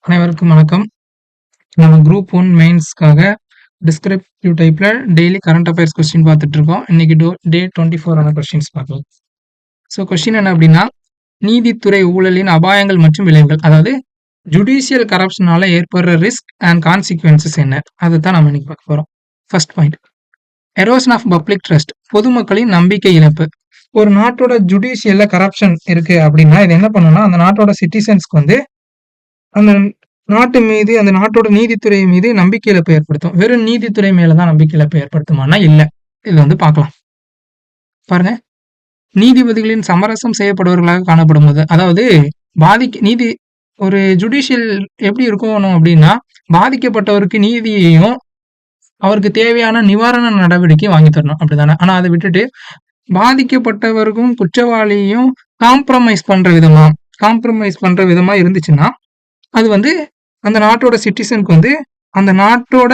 அனைவருக்கும் வணக்கம். நம்ம குரூப் 1 மெயின்ஸ்க்காக டிஸ்கிரிப்டிவ் டைப்ல டெய்லி கரண்ட் அஃபேர்ஸ் கொஸ்டின் பார்த்துட்டு இருக்கோம். இன்னைக்கு டே 24 ஆன கொஸ்டின்ஸ் பார்க்கலாம். ஸோ கொஸ்டின் என்ன அப்படின்னா, நீதித்துறை ஊழலின் அபாயங்கள் மற்றும் விளைவுகள், அதாவது ஜுடிஷியல் கரப்ஷனால ஏற்படுற ரிஸ்க் அண்ட் கான்சிக்வன்சஸ் என்ன, அதை தான் நம்ம இன்னைக்கு பார்க்க போறோம். First point, erosion of public trust, பொதுமக்களின் நம்பிக்கை இழப்பு. ஒரு நாட்டோட ஜுடிஷியல்ல கரப்ஷன் இருக்கு அப்படின்னா இது என்ன பண்ணுன்னா, அந்த நாட்டோட சிட்டிசன்ஸ்க்கு வந்து அந்த நாட்டு மீது, அந்த நாட்டோட நீதித்துறை மீது நம்பிக்கை இழப்பை ஏற்படுத்தும். வெறும் நீதித்துறை மேலதான் நம்பிக்கை இழப்பை ஏற்படுத்துமானா இல்ல. இது வந்து பார்க்கலாம். பாருங்க, நீதிபதிகளின் சமரசம் செய்யப்படுபவர்களாக காணப்படும் போது, அதாவது நீதி ஒரு ஜுடிஷியல் எப்படி இருக்கணும் அப்படின்னா, பாதிக்கப்பட்டவருக்கு நீதியையும் அவருக்கு தேவையான நிவாரண நடவடிக்கை வாங்கி தரணும், அப்படிதானே? ஆனா அதை விட்டுட்டு பாதிக்கப்பட்டவருக்கும் குற்றவாளியையும் காம்ப்ரமைஸ் பண்ற விதமா இருந்துச்சுன்னா அது வந்து அந்த நாட்டோட சிட்டிசனுக்கு வந்து அந்த நாட்டோட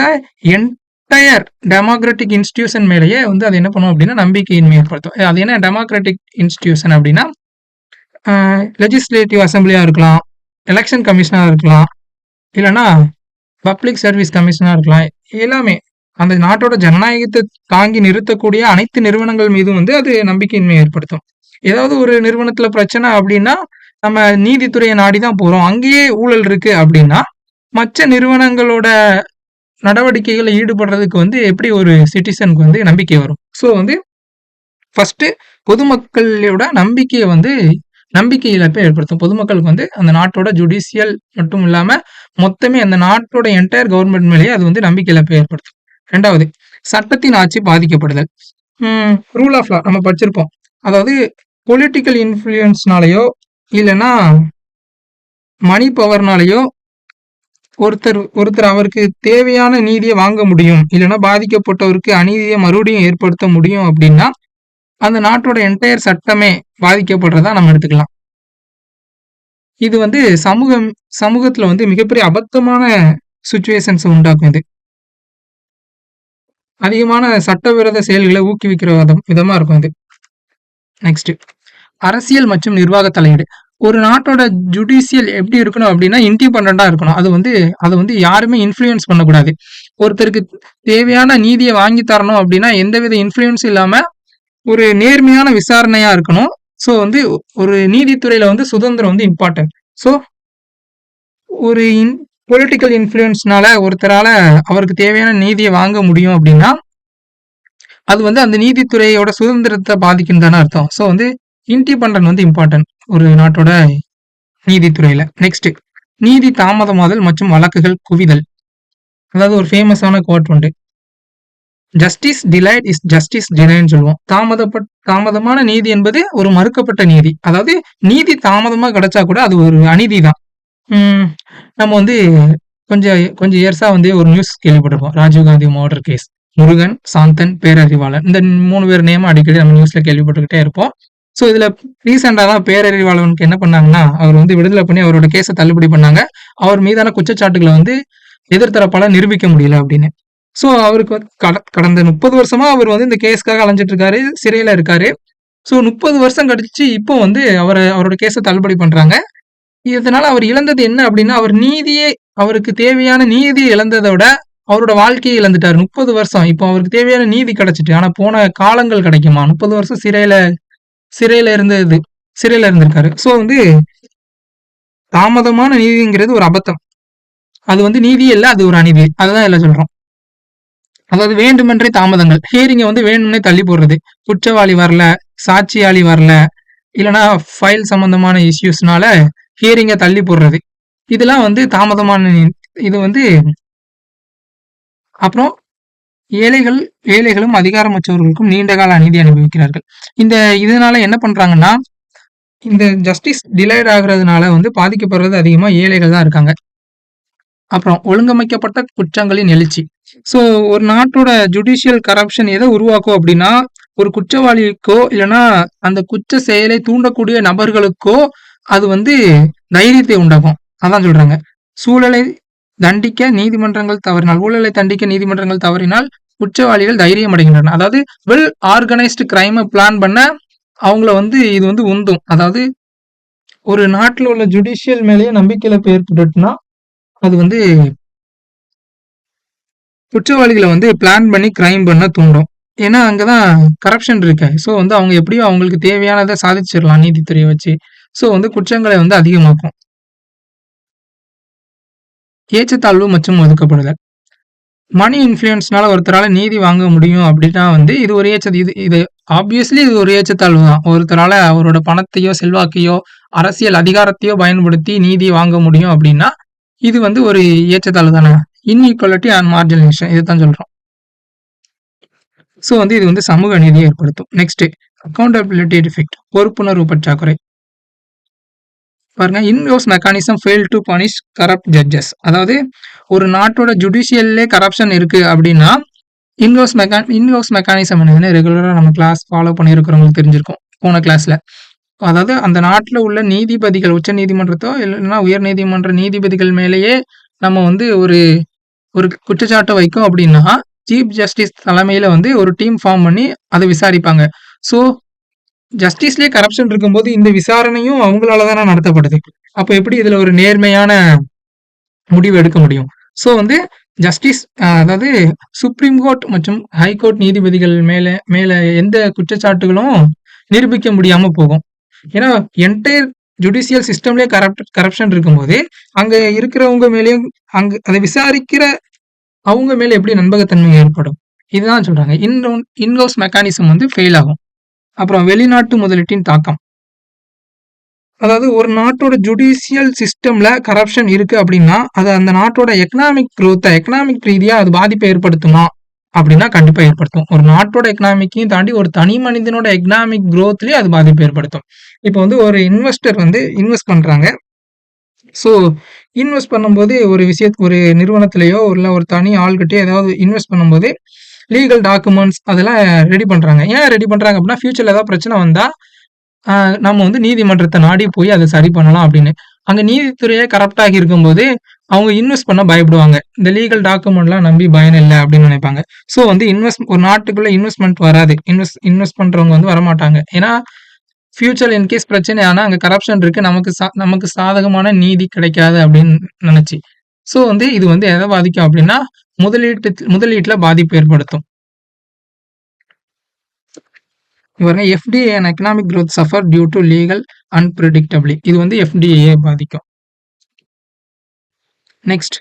என்டையர் டெமோக்ராட்டிக் இன்ஸ்டிடியூஷன் மேலேயே வந்து அது என்ன பண்ணும் அப்படின்னா நம்பிக்கையின்மை ஏற்படுத்தும். அது என்ன டெமோக்ராட்டிக் இன்ஸ்டிடியூஷன் அப்படின்னா, லெஜிஸ்லேட்டிவ் அசம்பிளியா இருக்கலாம், எலெக்ஷன் கமிஷனா இருக்கலாம், இல்லைன்னா பப்ளிக் சர்வீஸ் கமிஷனா இருக்கலாம். எல்லாமே அந்த நாட்டோட ஜனநாயகத்தை தாங்கி நிறுத்தக்கூடிய அனைத்து நிறுவனங்கள் மீதும் வந்து அது நம்பிக்கையின்மை ஏற்படுத்தும். ஏதாவது ஒரு நிறுவனத்துல பிரச்சனை அப்படின்னா நம்ம நீதித்துறையை நாடிதான் போறோம், அங்கேயே ஊழல் இருக்கு அப்படின்னா மற்ற நிறுவனங்களோட நடவடிக்கைகளை ஈடுபடுறதுக்கு வந்து எப்படி ஒரு சிட்டிசனுக்கு வந்து நம்பிக்கை வரும்? ஸோ வந்து ஃபர்ஸ்ட் பொதுமக்களோட நம்பிக்கை இழப்பை ஏற்படுத்தும். பொதுமக்களுக்கு வந்து அந்த நாட்டோட ஜுடிஷியல் மட்டும் இல்லாம மொத்தமே அந்த நாட்டோட என்டையர் கவர்மெண்ட் மேலேயே அது வந்து நம்பிக்கை இழப்பை ஏற்படுத்தும். ரெண்டாவது, சட்டத்தின் ஆட்சி பாதிக்கப்படுதல். ரூல் ஆஃப் லா நம்ம படிச்சிருப்போம். அதாவது பொலிட்டிக்கல் இன்ஃப்ளூயன்ஸ்னாலயோ இல்லைன்னா மணி பவர்னாலயோ ஒருத்தர் அவருக்கு தேவையான நீதியை வாங்க முடியும், இல்லைன்னா பாதிக்கப்பட்டவருக்கு அநீதியை மறுபடியும் ஏற்படுத்த முடியும் அப்படின்னா அந்த நாட்டோட என்டையர் சட்டமே பாதிக்கப்படுறதா நம்ம எடுத்துக்கலாம். இது வந்து சமூகத்துல வந்து மிகப்பெரிய அபத்தமான சுச்சுவேஷன்ஸ் உண்டாக்கும். இது அதிகமான சட்டவிரோத செயல்களை ஊக்குவிக்கிற விதமா இருக்கும் இது. நெக்ஸ்ட், அரசியல் மற்றும் நிர்வாக தலையீடு. ஒரு நாட்டோட ஜுடிஷியல் எப்படி இருக்கணும் அப்படின்னா இண்டிபெண்டா இருக்கணும். அதை வந்து யாருமே இன்ஃப்ளூயன்ஸ் பண்ணக்கூடாது. ஒருத்தருக்கு தேவையான நீதியை வாங்கி தரணும் அப்படின்னா எந்தவித இன்ஃப்ளூயன்ஸ் இல்லாம ஒரு நேர்மையான விசாரணையா இருக்கணும். ஸோ வந்து ஒரு நீதித்துறையில வந்து சுதந்திரம் வந்து இம்பார்ட்டன்ட். ஸோ ஒரு பொலிட்டிக்கல் இன்ஃப்ளூயன்ஸ்னால ஒருத்தரால அவருக்கு தேவையான நீதியை வாங்க முடியும் அப்படின்னா அது வந்து அந்த நீதித்துறையோட சுதந்திரத்தை பாதிக்கும் தானே அர்த்தம். ஸோ வந்து இண்டிபெண்டன்ட் வந்து இம்பார்ட்டன்ட் ஒரு நாட்டோட நீதித்துறையில. நெக்ஸ்ட், நீதி தாமதமாதல் மற்றும் வழக்குகள் குவிதல். அதாவது ஒரு ஃபேமஸான கோட் உண்டு, ஜஸ்டிஸ் டிலைட் இஸ் ஜஸ்டிஸ் டினைன்னு சொல்லுவோம். தாமதமான நீதி என்பது ஒரு மறுக்கப்பட்ட நீதி. அதாவது நீதி தாமதமா கிடைச்சா கூட அது ஒரு அநீதி தான். நம்ம வந்து கொஞ்சம் இயர்ஸா வந்து ஒரு நியூஸ் கேள்விப்பட்டிருப்போம், ராஜீவ்காந்தி மர்டர் கேஸ். முருகன், சாந்தன், பேரறிவாளன், இந்த 3 பேர் நேம் அடிக்கடி நம்ம நியூஸ்ல கேள்விப்பட்டுக்கிட்டே இருப்போம். ஸோ இதுல ரீசெண்டா தான் பேரறிவாளனுக்கு என்ன பண்ணாங்கன்னா, அவர் வந்து விடுதலை பண்ணி அவரோட கேஸை தள்ளுபடி பண்ணாங்க. அவர் மீதான குற்றச்சாட்டுகளை வந்து எதிர்த்தரப்பால நிரூபிக்க முடியல அப்படின்னு. ஸோ அவருக்கு கடந்த 30 வருஷமா அவர் வந்து இந்த கேஸ்க்காக அலைஞ்சிட்டு இருக்காரு, சிறையில இருக்காரு. ஸோ 30 வருஷம் கழிச்சு இப்போ வந்து அவரோட கேஸை தள்ளுபடி பண்றாங்க. இதனால அவர் இழந்தது என்ன அப்படின்னா, அவருக்கு தேவையான நீதி இழந்ததை விட அவரோட வாழ்க்கையை இழந்துட்டாரு. 30 வருஷம் இப்போ அவருக்கு தேவையான நீதி கிடைச்சிட்டு, ஆனா போன காலங்கள் கிடைக்குமா? 30 வருஷம் சிறையில இருந்திருக்காரு. ஸோ வந்து தாமதமான நீதிங்கிறது ஒரு அபத்தம். அது வந்து நீதி இல்ல, அது ஒரு அநீதி. அதுதான் எல்லாம் சொல்றோம். அதாவது வேண்டுமென்றே தாமதங்கள், ஹியரிங்க வந்து வேணும்னே தள்ளி போடுறது, குற்றவாளி வரல, சாட்சியாளி வரல, இல்லைன்னா ஃபைல் சம்பந்தமான இஷ்யூஸ்னால ஹியரிங்க தள்ளி போடுறது, இதெல்லாம் வந்து தாமதமான இது வந்து. அப்புறம் ஏழைகளும் அதிகாரமற்றவர்களுக்கும் நீண்டகால அநீதி அனுபவிக்கிறார்கள். இதனால என்ன பண்றாங்கன்னா, இந்த ஜஸ்டிஸ் டிலைட் ஆகுறதுனால வந்து பாதிக்கப்படுறது அதிகமா ஏழைகள் தான் இருக்காங்க. அப்புறம் ஒழுங்கமைக்கப்பட்ட குற்றங்களின் எழுச்சி. ஸோ ஒரு நாட்டோட ஜுடிஷியல் கரப்ஷன் எதை உருவாக்கும் அப்படின்னா, ஒரு குற்றவாளிக்கோ இல்லைன்னா அந்த குற்ற செயலை தூண்டக்கூடிய நபர்களுக்கோ அது வந்து தைரியத்தை உண்டாகும். அதான் சொல்றாங்க, ஊழலை தண்டிக்க நீதிமன்றங்கள் தவறினால் குற்றவாளிகள் தைரியம் அடைகின்றன. அதாவது வெல் ஆர்கனைஸ்டு கிரைமை பிளான் பண்ண அவங்கள வந்து இது வந்து உந்தும். அதாவது ஒரு நாட்டில் உள்ள ஜுடிஷியல் மேலேயே நம்பிக்கை இழப்பு ஏற்பட்டுட்டுனா அது வந்து குற்றவாளிகளை வந்து பிளான் பண்ணி கிரைம் பண்ண தூண்டும். ஏன்னா, அங்கதான் கரப்ஷன் இருக்கு. ஸோ வந்து அவங்க எப்படியும் அவங்களுக்கு தேவையானத சாதிச்சிடலாம் நீதித்துறைய வச்சு. ஸோ வந்து குற்றங்களை வந்து அதிகமாக்கும். ஏற்றத்தாழ்வு மற்றும் ஒதுக்கப்படுதல். மணி இன்ஃப்ளூயன்ஸ்னால ஒருத்தரால நீதி வாங்க முடியும் அப்படின்னா வந்து இது ஒரு இது ஆப்வியஸ்லி இது ஒரு ஏற்றத்தாழ்வு தான். ஒருத்தரால அவரோட பணத்தையோ, செல்வாக்கையோ, அரசியல் அதிகாரத்தையோ பயன்படுத்தி நீதி வாங்க முடியும் அப்படின்னா, இது வந்து ஒரு ஏற்றத்தாழ்வு தானே. இன்இக்வாலிட்டி அண்ட் மார்ஜினலைசேஷன் இதுதான் சொல்றோம். ஸோ வந்து இது வந்து சமூக நீதியை ஏற்படுத்தும். நெக்ஸ்ட் அக்கௌண்டபிலிட்டி டிஃபெக்ட் பொறுப்புணர்வு பற்றாக்குறை. பாருங்க in-house mechanism fail to punish corrupt judges. அதாவது ஒரு நாட்டோட ஜுடிஷியல்லே கரப்ஷன் இருக்கு அப்படின்னா இன்ஹவுஸ் மெக்கானிசம் என்னதுன்னு ரெகுலரா நம்ம கிளாஸ் ஃபாலோ பண்ணியிருக்கிறவங்களுக்கு தெரிஞ்சிருக்கும் போன கிளாஸ்ல. அதாவது அந்த நாட்டில் உள்ள நீதிபதிகள் உச்ச நீதிமன்றத்தோ இல்லைன்னா உயர் நீதிமன்ற நீதிபதிகள் மேலேயே நம்ம வந்து ஒரு ஒரு குற்றச்சாட்டை வைக்கும் அப்படின்னா சீஃப் ஜஸ்டிஸ் தலைமையில வந்து ஒரு டீம் ஃபார்ம் பண்ணி அதை விசாரிப்பாங்க. ஸோ ஜஸ்டிஸ்லயே கரப்ஷன் இருக்கும்போது இந்த விசாரணையும் அவங்களால தானே நடத்தப்படுது. அப்ப எப்படி இதுல ஒரு நேர்மையான முடிவு எடுக்க முடியும்? ஸோ வந்து ஜஸ்டிஸ் அதாவது சுப்ரீம் கோர்ட் மற்றும் ஹைகோர்ட் நீதிபதிகள் மேல மேல எந்த குற்றச்சாட்டுகளும் நிரூபிக்க முடியாம போகும். ஏன்னா என்டையர் ஜுடிஷியல் சிஸ்டம்லயே கரப்ஷன் இருக்கும்போது அங்க இருக்கிறவங்க மேலேயும் அதை விசாரிக்கிற அவங்க மேல எப்படி நம்பகத்தன்மை ஏற்படும்? இதுதான் சொல்றாங்க. இன்ஹவுஸ் மெக்கானிசம் வந்து ஃபெயில் ஆகும். அப்புறம் வெளிநாட்டு முதலீட்டின் தாக்கம். அதாவது ஒரு நாட்டோட ஜுடிஷியல் சிஸ்டம்ல கரப்ஷன் இருக்கு அப்படின்னா அது அந்த நாட்டோட எக்கனாமிக் ரீதியா அது பாதிப்பை ஏற்படுத்துமா அப்படின்னா கண்டிப்பா ஏற்படுத்தும். ஒரு நாட்டோட எக்கனாமிக்கையும் தாண்டி ஒரு தனி மனிதனோட எக்கனாமிக் குரோத்லயே அது பாதிப்பு ஏற்படுத்தும். இப்போ வந்து ஒரு இன்வெஸ்டர் வந்து இன்வெஸ்ட் பண்றாங்க. ஸோ இன்வெஸ்ட் பண்ணும்போது ஒரு நிறுவனத்திலேயோ இல்லை ஒரு தனி ஆள்கிட்டயோ ஏதாவது இன்வெஸ்ட் பண்ணும்போது லீகல் டாக்குமெண்ட்ஸ் அதெல்லாம் ரெடி பண்றாங்க. ஏன் ரெடி பண்றாங்க அப்படின்னா ஃபியூச்சர்ல ஏதாவது பிரச்சனை வந்தா நம்ம வந்து நீதிமன்றத்தை நாடி போய் அதை சரி பண்ணலாம் அப்படின்னு. அங்க நீதித்துறையே கரப்ட் ஆகி இருக்கும்போது அவங்க இன்வெஸ்ட் பண்ண பயப்படுவாங்க. இந்த லீகல் டாக்குமெண்ட்லாம் நம்பி பயன் இல்லை அப்படின்னு நினைப்பாங்க. ஸோ வந்து ஒரு நாட்டுக்குள்ள இன்வெஸ்ட்மெண்ட் வராது. இன்வெஸ்ட் பண்றவங்க வந்து வரமாட்டாங்க. ஏன்னா ஃபியூச்சர் இன்கேஸ் பிரச்சனை ஆனா அங்க கரப்ஷன் இருக்கு, நமக்கு சாதகமான நீதி கிடைக்காது அப்படின்னு நினைச்சு. ஸோ வந்து இது வந்து எதை பாதிக்கும் அப்படின்னா முதலீட்டுல பாதிப்பு ஏற்படுத்தும். பாருங்க FTA and economic growth suffer due to legal unpredictably. இது வந்து எஃப்டிஏ பாதிக்கும். நெக்ஸ்ட்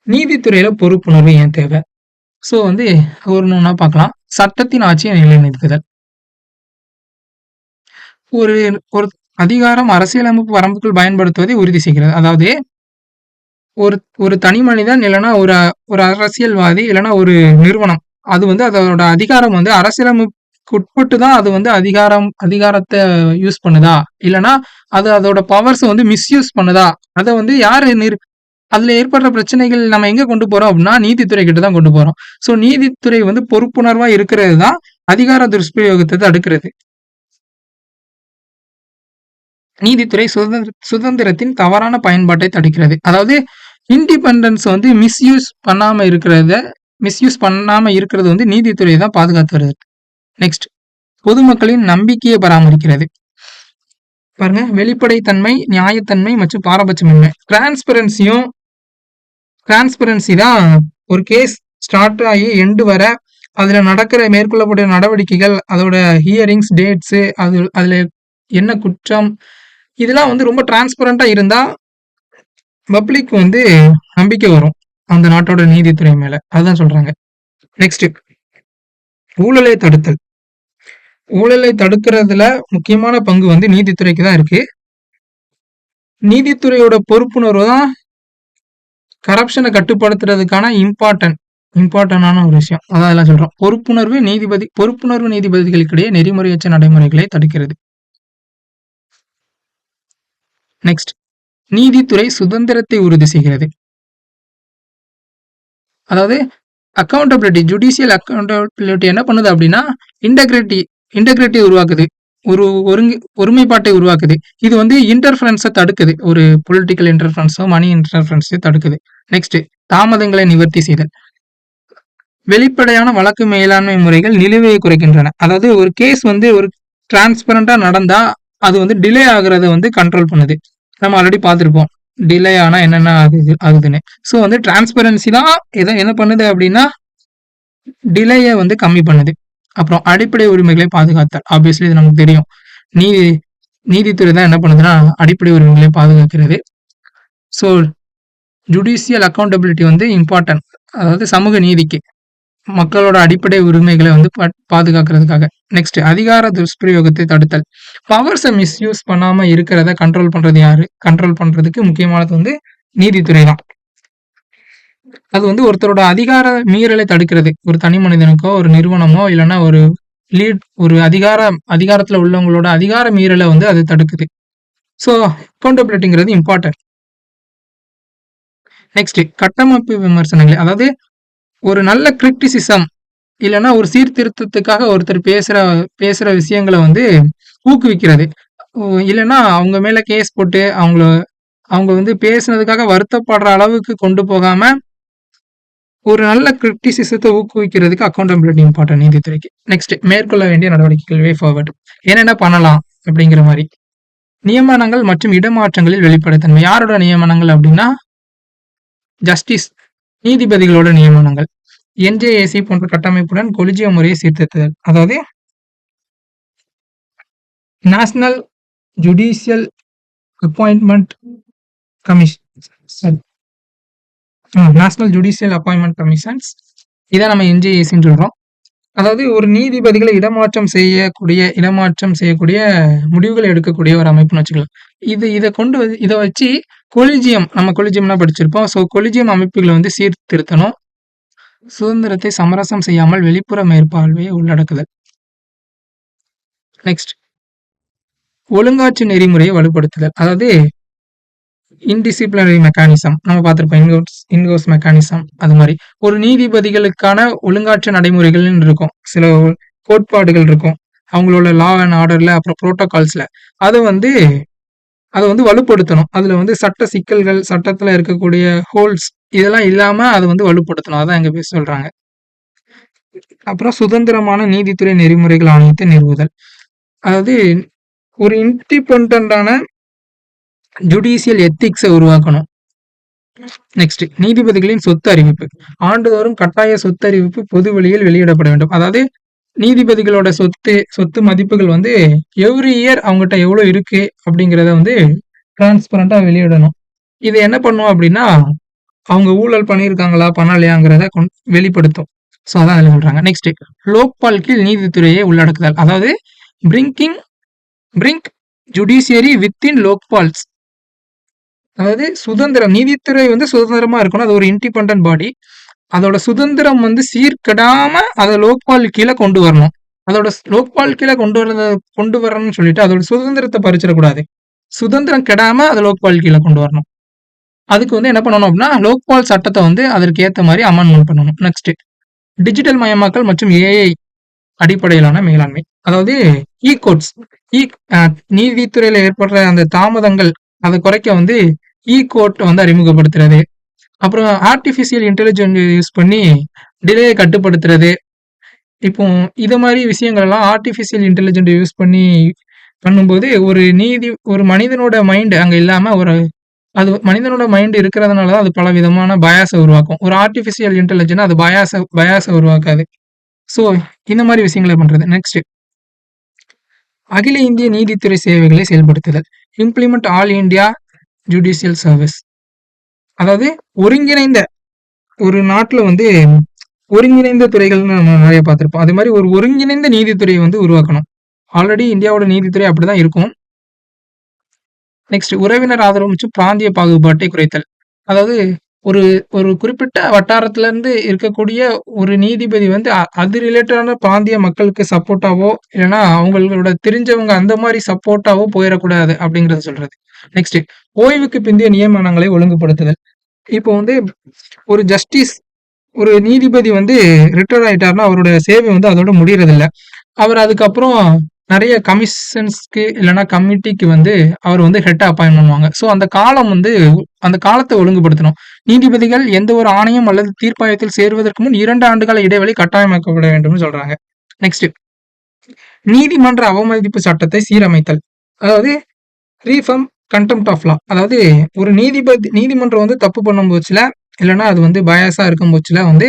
நீதித்துறையில பொறுப்புணர்வு ஏன் தேவை? ஸோ வந்து ஒண்ணா பார்க்கலாம். சட்டத்தின் ஆட்சியை நிலைநிறுத்துதல். ஒரு ஒரு அதிகாரம் அரசியலமைப்பு வரம்புக்குள் பயன்படுத்துவதை உறுதி செய்கிறது. அதாவது ஒரு ஒரு தனி மனிதன் இல்லைன்னா ஒரு ஒரு அரசியல்வாதி இல்லைன்னா ஒரு நிறுவனம் அது வந்து அதோட அதிகாரம் வந்து அரசியலமைப்புக்கு உட்பட்டு தான் அது வந்து அதிகாரத்தை யூஸ் பண்ணுதா இல்லைன்னா அது அதோட பவர்ஸ் வந்து மிஸ்யூஸ் பண்ணுதா அதை வந்து அதுல ஏற்படுற பிரச்சனைகள் நம்ம எங்க கொண்டு போறோம் அப்படின்னா நீதித்துறை கிட்ட தான் கொண்டு போறோம். ஸோ நீதித்துறை வந்து பொறுப்புணர்வா இருக்கிறது தான் அதிகார துஷ்பிரயோகத்தை தடுக்கிறது. நீதித்துறை சுதந்திரத்தின் தவறான பயன்பாட்டை தடுக்கிறது. அதாவது இண்டிபெண்டன்ஸ் வந்து மிஸ்யூஸ் பண்ணாம இருக்கிறது வந்து நீதித்துறை தான் பாதுகாத்து வருது. நெக்ஸ்ட் பொதுமக்களின் நம்பிக்கையை பராமரிக்கிறது. பாருங்க வெளிப்படைத்தன்மை, நியாயத்தன்மை மற்றும் பாரபட்சமின்மை. டிரான்ஸ்பரன்சி தான் ஒரு கேஸ் ஸ்டார்ட் ஆகி எண்டு வர அதுல மேற்கொள்ளக்கூடிய நடவடிக்கைகள், அதோட ஹியரிங்ஸ், டேட்ஸ், அதுல என்ன குற்றம், இதெல்லாம் வந்து ரொம்ப டிரான்ஸ்பரண்டா இருந்தா பப்ளிக் வந்து நம்பிக்கை வரும் அந்த நாட்டோட நீதித்துறை மேல. அதுதான் சொல்றாங்க. நெக்ஸ்ட் ஊழலை தடுத்தல். ஊழலை தடுக்கிறதுல முக்கியமான பங்கு வந்து நீதித்துறைக்கு தான் இருக்கு. நீதித்துறையோட பொறுப்புணர்வு தான் கரப்ஷனை கட்டுப்படுத்துறதுக்கான இம்பார்ட்டன்டான ஒரு விஷயம். அதான் எல்லாம் சொல்றோம். பொறுப்புணர்வு நீதிபதிகளுக்கிடையே நெறிமுறையற்ற நடைமுறைகளை தடுக்கிறது. நெக்ஸ்ட் நீதித்துறை சுதந்திரத்தை உறுதி செய்கிறது. அதாவது ஜுடிஷியல் அக்கௌண்டபிலிட்டி என்ன பண்ணுது அப்படின்னா இன்டெகிரிட்டி உருவாக்குது, ஒருமைப்பாட்டை உருவாக்குது. இது வந்து இன்டர்ஃபரன்ஸை தடுக்குது, ஒரு பொலிட்டிக்கல் இன்டர்ஃபரன்ஸோ மணி இன்டர்ஃபரன்ஸோ தடுக்குது. நெக்ஸ்ட் தாமதங்களை நிவர்த்தி செய்தல். வெளிப்படையான வழக்கு மேலாண்மை முறைகள் நிலுவையை குறைக்கின்றன. அதாவது ஒரு கேஸ் வந்து ஒரு டிரான்ஸ்பரண்டா நடந்தா அது வந்து டிலே ஆகுறத வந்து கண்ட்ரோல் பண்ணுது. நம்ம ஆல்ரெடி பார்த்துருப்போம். டிலே ஆனா என்னென்ன ஆகுதுன்னு. ஸோ வந்து டிரான்ஸ்பரன்சி தான் இதை என்ன பண்ணுது அப்படின்னா டிலேயை வந்து கம்மி பண்ணுது. அப்புறம் அடிப்படை உரிமைகளை பாதுகாத்தல். ஆப்வியஸ்லி இது நமக்கு தெரியும். நீதி நீதித்துறை தான் என்ன பண்ணுதுன்னா அடிப்படை உரிமைகளை பாதுகாக்கிறது. ஸோ ஜுடிஷியல் அக்கௌண்டபிலிட்டி வந்து இம்பார்ட்டன்ட். அதாவது சமூக நீதிக்கு மக்களோட அடிப்படை உரிமைகளை வந்து பாதுகாக்கிறதுக்காக. நெக்ஸ்ட் அதிகார துஷ்பிரயோகத்தை தடுத்தல். பவர்ஸை மிஸ்யூஸ் பண்ணாம இருக்கிறத கண்ட்ரோல் பண்றது யாரு? கண்ட்ரோல் பண்றதுக்கு முக்கியமானது வந்து நீதித்துறை தான். அது வந்து ஒருத்தரோட அதிகார மீறலை தடுக்கிறது. ஒரு தனி மனிதனுக்கோ ஒரு நிறுவனமோ இல்லைன்னா ஒரு அதிகாரத்துல உள்ளவங்களோட அதிகார மீறலை வந்து அது தடுக்குது. So அக்கௌண்டபிலிட்டிங்கிறது important. நெக்ஸ்ட் கட்டமைப்பு விமர்சனங்கள். அதாவது ஒரு நல்ல கிரிட்டிசிசம் இல்லைன்னா ஒரு சீர்திருத்தத்துக்காக ஒருத்தர் பேசுற விஷயங்களை வந்து ஊக்குவிக்கிறது. இல்லைன்னா அவங்க மேல கேஸ் போட்டு அவங்க வந்து பேசுனதுக்காக வருத்தப்படுற அளவுக்கு கொண்டு போகாம ஒரு நல்ல கிரிட்டிசிசத்தை ஊக்குவிக்கிறதுக்கு அக்கௌண்டபிலிட்டி இம்பார்ட்டன்ட் நீதித்துறைக்கு. நெக்ஸ்ட் மேற்கொள்ள வேண்டிய நடவடிக்கைகள் வே ஃபார்வர்ட். என்னென்ன பண்ணலாம் அப்படிங்கிற மாதிரி. நியமனங்கள் மற்றும் இடமாற்றங்களில் வெளிப்படைத்தன்மை. யாரோட நியமனங்கள் அப்படின்னா ஜஸ்டிஸ் நீதிபதிகளோட நியமனங்கள். என்ஜேஏசி போன்ற கட்டமைப்புடன் கொலிஜிய முறையை சீர்திருத்துதல். அதாவது national judicial appointment commission, national judicial appointment commissions, இதை நம்ம என்ஜேஏசின்னு சொல்றோம். அதாவது ஒரு நீதிபதிகளை இடமாற்றம் செய்யக்கூடிய முடிவுகளை எடுக்கக்கூடிய ஒரு அமைப்புன்னு வச்சுக்கலாம். இதை வச்சு நம்ம கொலிஜியம்னா படிச்சிருப்போம். ஸோ கொலிஜியம் அமைப்புகளை வந்து சீர்திருத்தணும். சுதந்திரத்தை சமரசம் செய்யாமல் வெளிப்புற மேற்பார்வையை உள்ளடக்குதல். நெக்ஸ்ட் ஒழுங்காட்சி நெறிமுறையை வலுப்படுத்துதல். அதாவது இன்டிசிப்ளினரி மெக்கானிசம் நம்ம பார்த்திருப்போம். இன்கோர்ஸ் மெக்கானிசம். அது மாதிரி ஒரு நீதிபதிகளுக்கான ஒழுங்காற்று நடைமுறைகள் இருக்கும். சில கோட்பாடுகள் இருக்கும் அவங்களோட லா அண்ட் ஆர்டர்ல, அப்புறம் புரோட்டோகால்ஸ்ல. அதை வந்து வலுப்படுத்தணும். அதுல வந்து சட்ட சிக்கல்கள், சட்டத்துல இருக்கக்கூடிய ஹோல்ஸ் இதெல்லாம் இல்லாம அதை வந்து வலுப்படுத்தணும். அதான் எங்க பேச சொல்றாங்க. அப்புறம் சுதந்திரமான நீதித்துறை நெறிமுறைகள் ஆணையத்தை நிறுவுதல். அதாவது ஒரு இண்டிபெண்டான ஜுடிஷியல் எத்திக்ஸை உருவாக்கணும். நெக்ஸ்ட் நீதிபதிகளின் சொத்து அறிவிப்பு. ஆண்டுதோறும் கட்டாய சொத்து அறிவிப்பு பொது வெளியில் வெளியிடப்பட வேண்டும். அதாவது நீதிபதிகளோட சொத்து மதிப்புகள் வந்து எவ்ரி இயர் அவங்ககிட்ட எவ்வளவு இருக்கு அப்படிங்கிறத வந்து டிரான்ஸ்பரண்டா வெளியிடணும். இது என்ன பண்ணும் அப்படின்னா அவங்க ஊழல் பண்ணியிருக்காங்களா பண்ணலையாங்கிறத வெளிப்படுத்தும். ஸோ அதான் அதில் சொல்றாங்க. நெக்ஸ்ட் லோக்பால் கீழ் நீதித்துறையை உள்ளடக்குதல். அதாவது பிரிங்க் ஜுடிஷியரி வித்தின் லோக்பால்ஸ். அதாவது சுதந்திரம், நீதித்துறை வந்து சுதந்திரமா இருக்கணும். அது ஒரு இண்டிபெண்டன்ட் பாடி. அதோட சுதந்திரம் வந்து சீர்கெடாம அதை லோக்பால் கீழே கொண்டு வரணும். அதோட லோக்பால் கீழே கொண்டு வரணும்னு சொல்லிட்டு அதோட சுதந்திரத்தை பறிச்சிடக்கூடாது. சுதந்திரம் கெடாம அதை லோக்பால் கீழே கொண்டு வரணும். அதுக்கு வந்து என்ன பண்ணணும் அப்படின்னா லோக்பால் சட்டத்தை வந்து அதற்கு ஏற்ற மாதிரி அமெண்ட்மெண்ட் பண்ணணும். நெக்ஸ்ட் டிஜிட்டல் மயமாக்கல் மற்றும் ஏஐ அடிப்படையிலான மேலாண்மை. அதாவது கோட்ஸ் நீதித்துறையில ஏற்படுற அந்த தாமதங்கள் அதை குறைக்க வந்து கோட் வந்து அறிமுகப்படுத்துறது. அப்புறம் ஆர்டிஃபிஷியல் இன்டெலிஜென்ஸ் யூஸ் பண்ணி டிலேயை கட்டுப்படுத்துறது. இப்போ இது மாதிரி விஷயங்கள் எல்லாம் ஆர்டிஃபிஷியல் இன்டெலிஜென்ஸ் யூஸ் பண்ணி பண்ணும்போது ஒரு மனிதனோட மைண்ட் அங்க இல்லாம அது மனிதனோட மைண்ட் இருக்கிறதுனால தான் அது பல விதமான பயாஸை உருவாக்கும். ஒரு ஆர்டிஃபிஷியல் இன்டெலிஜென்ஸ் அது பயாஸை உருவாக்காது. ஸோ இந்த மாதிரி விஷயங்களை பண்றது. நெக்ஸ்ட் அகில இந்திய நீதித்துறை சேவைகளை செயல்படுத்துதல். Implement all India judicial service. அதாவது ஒருங்கிணைந்த ஒரு நாட்டுல வந்து ஒருங்கிணைந்த துறைகள்னு நம்ம நிறைய பார்த்திருப்போம். அது மாதிரி ஒரு ஒருங்கிணைந்த நீதித்துறையை வந்து உருவாக்கணும். ஆல்ரெடி இந்தியாவோட நீதித்துறை அப்படிதான் இருக்கும். நெக்ஸ்ட் உறவினர் ஆதரவு மற்றும் பிராந்திய பாகுபாட்டை குறைத்தல். அதாவது ஒரு குறிப்பிட்ட வட்டாரத்துல இருந்து இருக்கக்கூடிய ஒரு நீதிபதி வந்து அது ரிலேட்டடான பிராந்திய மக்களுக்கு சப்போர்ட்டாவோ இல்லைன்னா அவங்களோட தெரிஞ்சவங்க அந்த மாதிரி சப்போர்ட்டாவோ போயிடக்கூடாது அப்படிங்கறத சொல்றது. நெக்ஸ்ட் ஓய்வுக்கு பிந்தைய நியமனங்களை ஒழுங்குபடுத்துதல். இப்போ வந்து ஒரு நீதிபதி வந்து ரிட்டையர் ஆயிட்டாருன்னா அவரோட சேவை வந்து அதோட முடியறதில்ல. அவர் அதுக்கப்புறம் நிறைய கமிஷன்ஸ்க்கு இல்லைன்னா கமிட்டிக்கு வந்து அவர் வந்து ஹெட்டா அப்பாயின்ட் பண்ணுவாங்க. ஸோ அந்த காலத்தை ஒழுங்குபடுத்தணும். நீதிபதிகள் எந்த ஒரு ஆணையம் அல்லது தீர்ப்பாயத்தில் சேருவதற்கு முன் 2 ஆண்டுகால இடைவெளி கட்டாயமாக்கப்பட வேண்டும் சொல்றாங்க. நெக்ஸ்ட் நீதிமன்ற அவமதிப்பு சட்டத்தை சீரமைத்தல். அதாவது ரீஃபார்ம் கண்டெம்ப்ட் ஆஃப் லா. அதாவது ஒரு நீதிமன்றம் வந்து தப்பு பண்ணும் போச்சுல, இல்லன்னா அது வந்து பயாஸா இருக்கும் போச்சுல வந்து,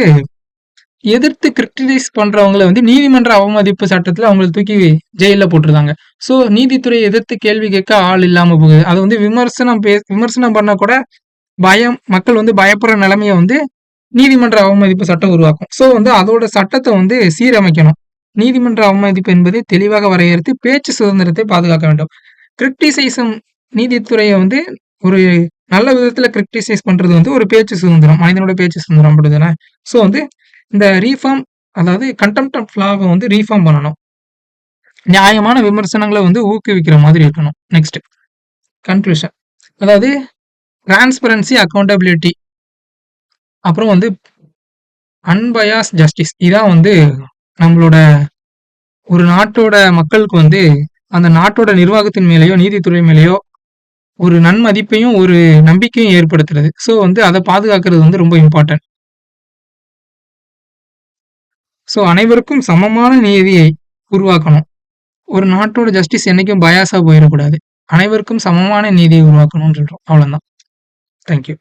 எதிர்த்து கிரிட்டிசைஸ் பண்றவங்கள வந்து நீதிமன்ற அவமதிப்பு சட்டத்துல அவங்கள தூக்கி ஜெயில்ல போட்டுருந்தாங்க. ஸோ நீதித்துறைய எதிர்த்து கேள்வி கேட்க ஆள் இல்லாம போகுது. அது வந்து விமர்சனம் பண்ணா கூட மக்கள் வந்து பயப்படுற நிலைமைய வந்து நீதிமன்ற அவமதிப்பு சட்டம் உருவாக்கும். ஸோ வந்து அதோட சட்டத்த வந்து சீரமைக்கணும். நீதிமன்ற அவமதிப்பு என்பதை தெளிவாக வரையறுத்து பேச்சு சுதந்திரத்தை பாதுகாக்க வேண்டும். கிரிட்டிசைசம் நீதித்துறைய வந்து ஒரு நல்ல விதத்துல கிரிட்டிசைஸ் பண்றது வந்து ஒரு பேச்சு சுதந்திரம். மனிதனோட பேச்சு சுதந்திரம் அப்படிதானே? ஸோ வந்து இந்த ரீஃபார்ம் அதாவது கண்டெம்ப்ட் ஆஃப் லாவ வந்து ரீஃபார்ம் பண்ணணும். நியாயமான விமர்சனங்கள வந்து ஊக்குவிக்கிற மாதிரி இருக்கணும். Next conclusion. அதாவது டிரான்ஸ்பரன்சி, அக்கவுண்டபிலிட்டி அப்புறம் வந்து அன்பயாஸ் ஜஸ்டிஸ் இதான் வந்து நம்மளோட ஒரு நாட்டோட மக்களுக்கு வந்து அந்த நாட்டோட நிர்வாகத்தின் மேலேயோ நீதித்துறை மேலேயோ ஒரு நன்மதிப்பையும் ஒரு நம்பிக்கையும் ஏற்படுத்துறது. ஸோ வந்து அதை பாதுகாக்கிறது வந்து ரொம்ப இம்பார்ட்டன்ட். ஸோ அனைவருக்கும் சமமான நீதியை உருவாக்கணும். ஒரு நாட்டோட ஜஸ்டிஸ் என்னைக்கும் பயாஸா போயிடக்கூடாது. அனைவருக்கும் சமமான நீதியை உருவாக்கணும்னு சொல்றோம். அவ்வளவுதான். தேங்க்யூ.